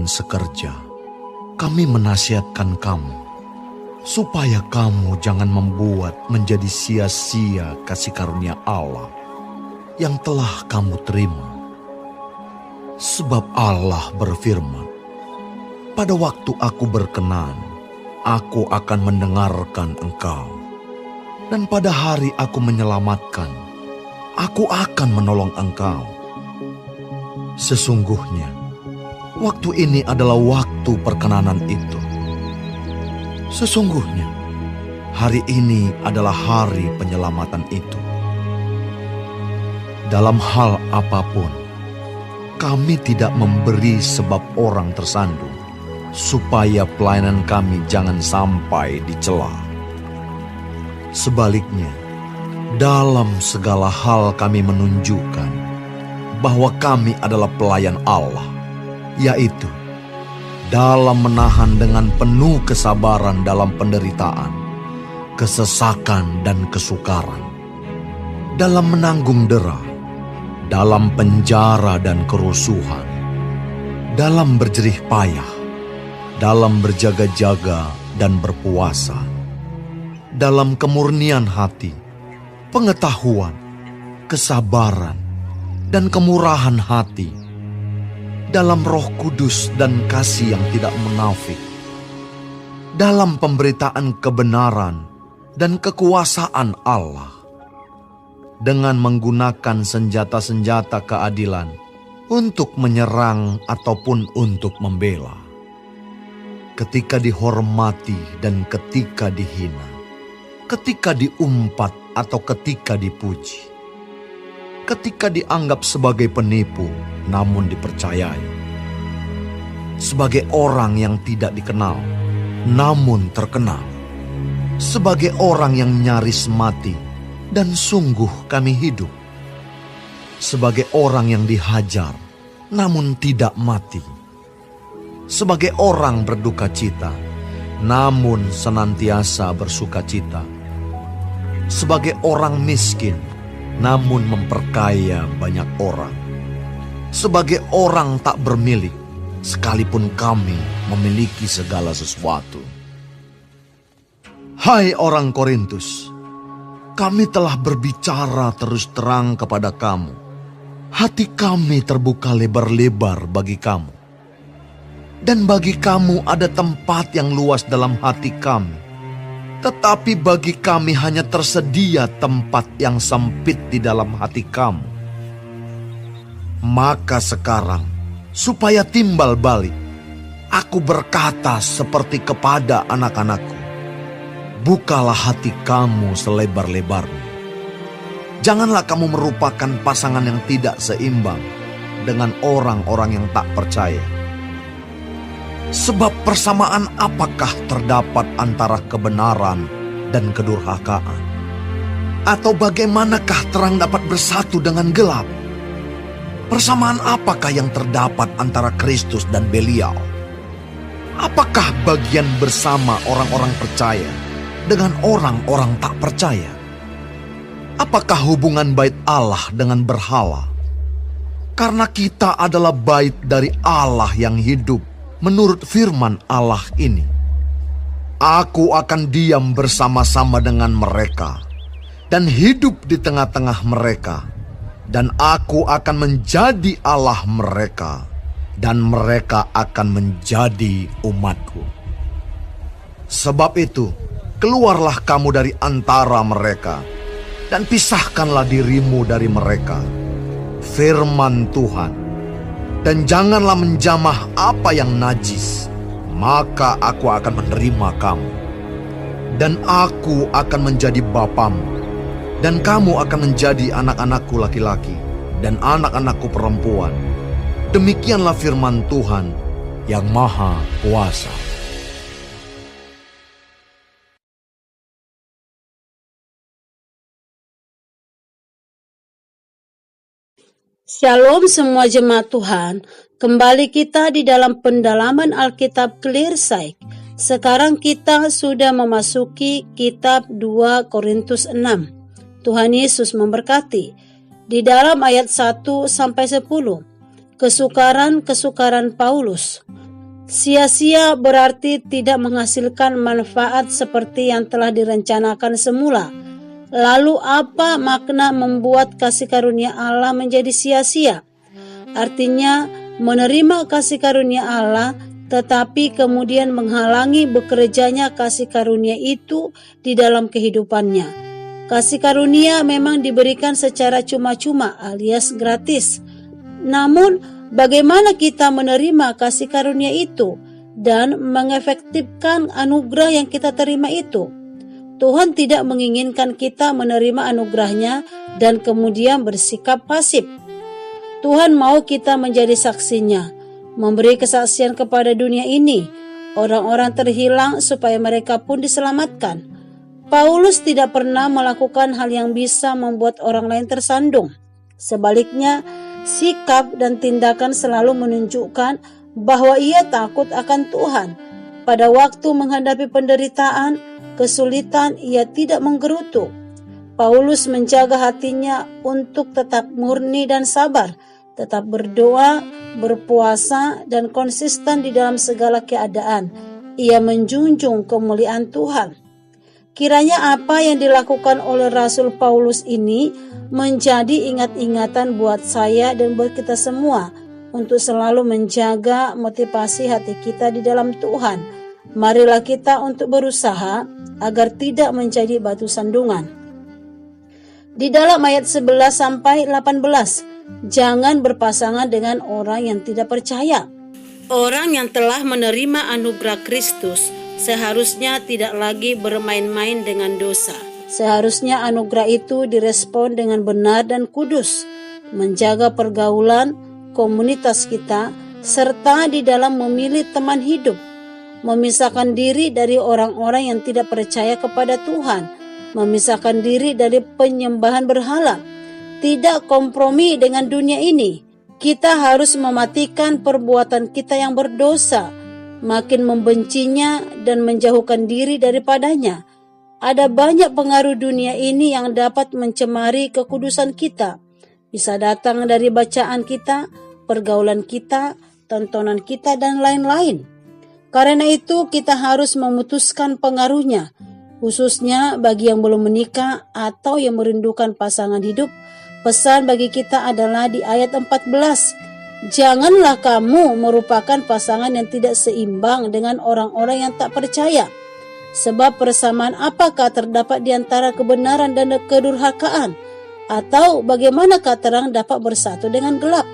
Tuhan sekerja, kami menasihatkan kamu, supaya kamu jangan membuat menjadi sia-sia kasih karunia Allah yang telah kamu terima. Sebab Allah berfirman, pada waktu aku berkenan, aku akan mendengarkan engkau. Dan pada hari aku menyelamatkan, aku akan menolong engkau. Sesungguhnya, waktu ini adalah waktu perkenanan itu. Sesungguhnya, hari ini adalah hari penyelamatan itu. Dalam hal apapun, kami tidak memberi sebab orang tersandung, supaya pelayanan kami jangan sampai dicela. Sebaliknya, dalam segala hal kami menunjukkan bahwa kami adalah pelayan Allah, yaitu dalam menahan dengan penuh kesabaran dalam penderitaan, kesesakan dan kesukaran, dalam menanggung dera, dalam penjara dan kerusuhan, dalam berjerih payah, dalam berjaga-jaga dan berpuasa, dalam kemurnian hati, pengetahuan, kesabaran, dan kemurahan hati, dalam Roh Kudus dan kasih yang tidak munafik, dalam pemberitaan kebenaran dan kekuasaan Allah, dengan menggunakan senjata-senjata keadilan untuk menyerang ataupun untuk membela, ketika dihormati dan ketika dihina, ketika diumpat atau ketika dipuji, ketika dianggap sebagai penipu namun dipercayai, sebagai orang yang tidak dikenal namun terkenal, sebagai orang yang nyaris mati dan sungguh kami hidup, sebagai orang yang dihajar namun tidak mati, sebagai orang berduka cita namun senantiasa bersuka cita, sebagai orang miskin namun memperkaya banyak orang, sebagai orang tak bermilik sekalipun kami memiliki segala sesuatu. Hai orang Korintus, kami telah berbicara terus terang kepada kamu. Hati kami terbuka lebar-lebar bagi kamu. Dan bagi kamu ada tempat yang luas dalam hati kami. Tetapi bagi kami hanya tersedia tempat yang sempit di dalam hati kamu. Maka sekarang, supaya timbal balik, aku berkata seperti kepada anak-anakku, bukalah hati kamu selebar-lebarnya. Janganlah kamu merupakan pasangan yang tidak seimbang dengan orang-orang yang tak percaya. Sebab persamaan apakah terdapat antara kebenaran dan kedurhakaan? Atau bagaimanakah terang dapat bersatu dengan gelap? Persamaan apakah yang terdapat antara Kristus dan Belial? Apakah bagian bersama orang-orang percaya dengan orang-orang tak percaya? Apakah hubungan bait Allah dengan berhala? Karena kita adalah bait dari Allah yang hidup menurut firman Allah ini. Aku akan diam bersama-sama dengan mereka dan hidup di tengah-tengah mereka, dan aku akan menjadi Allah mereka, dan mereka akan menjadi umatku. Sebab itu, keluarlah kamu dari antara mereka, dan pisahkanlah dirimu dari mereka. Firman Tuhan. Dan janganlah menjamah apa yang najis, maka aku akan menerima kamu. Dan aku akan menjadi bapamu, dan kamu akan menjadi anak-anakku laki-laki, dan anak-anakku perempuan. Demikianlah firman Tuhan yang Maha Kuasa. Shalom semua jemaat Tuhan, kembali kita di dalam pendalaman Alkitab Clearsight. Sekarang kita sudah memasuki kitab 2 Korintus 6. Tuhan Yesus memberkati. Di dalam ayat 1-10, kesukaran-kesukaran Paulus. Sia-sia berarti tidak menghasilkan manfaat seperti yang telah direncanakan semula. Lalu apa makna membuat kasih karunia Allah menjadi sia-sia? Artinya menerima kasih karunia Allah tetapi kemudian menghalangi bekerjanya kasih karunia itu di dalam kehidupannya. Kasih karunia memang diberikan secara cuma-cuma alias gratis. Namun bagaimana kita menerima kasih karunia itu dan mengefektifkan anugerah yang kita terima itu? Tuhan tidak menginginkan kita menerima anugerahnya dan kemudian bersikap pasif. Tuhan mau kita menjadi saksinya, memberi kesaksian kepada dunia ini, orang-orang terhilang supaya mereka pun diselamatkan. Paulus tidak pernah melakukan hal yang bisa membuat orang lain tersandung. Sebaliknya, sikap dan tindakan selalu menunjukkan bahwa ia takut akan Tuhan. Pada waktu menghadapi penderitaan, kesulitan, ia tidak menggerutu. Paulus menjaga hatinya untuk tetap murni dan sabar, tetap berdoa, berpuasa, dan konsisten di dalam segala keadaan. Ia menjunjung kemuliaan Tuhan. Kiranya apa yang dilakukan oleh Rasul Paulus ini menjadi ingat-ingatan buat saya dan buat kita semua untuk selalu menjaga motivasi hati kita di dalam Tuhan. Marilah kita untuk berusaha agar tidak menjadi batu sandungan. Di dalam ayat 11 sampai 18, jangan berpasangan dengan orang yang tidak percaya. Orang yang telah menerima anugerah Kristus seharusnya tidak lagi bermain-main dengan dosa. Seharusnya anugerah itu direspon dengan benar dan kudus, menjaga pergaulan, komunitas kita, serta di dalam memilih teman hidup, memisahkan diri dari orang-orang yang tidak percaya kepada Tuhan, memisahkan diri dari penyembahan berhala, tidak kompromi dengan dunia ini. Kita harus mematikan perbuatan kita yang berdosa, makin membencinya dan menjauhkan diri daripadanya. Ada banyak pengaruh dunia ini yang dapat mencemari kekudusan kita. Bisa datang dari bacaan kita, pergaulan kita, tontonan kita, dan lain-lain. Karena itu kita harus memutuskan pengaruhnya, khususnya bagi yang belum menikah atau yang merindukan pasangan hidup. Pesan bagi kita adalah di ayat 14. Janganlah kamu merupakan pasangan yang tidak seimbang dengan orang-orang yang tak percaya. Sebab persamaan apakah terdapat di antara kebenaran dan kedurhakaan? Atau bagaimanakah terang dapat bersatu dengan gelap?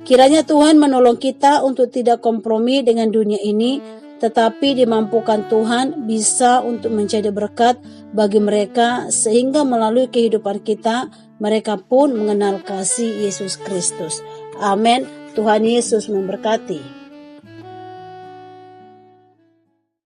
Kiranya Tuhan menolong kita untuk tidak kompromi dengan dunia ini, tetapi dimampukan Tuhan bisa untuk menjadi berkat bagi mereka sehingga melalui kehidupan kita, mereka pun mengenal kasih Yesus Kristus. Amin. Tuhan Yesus memberkati.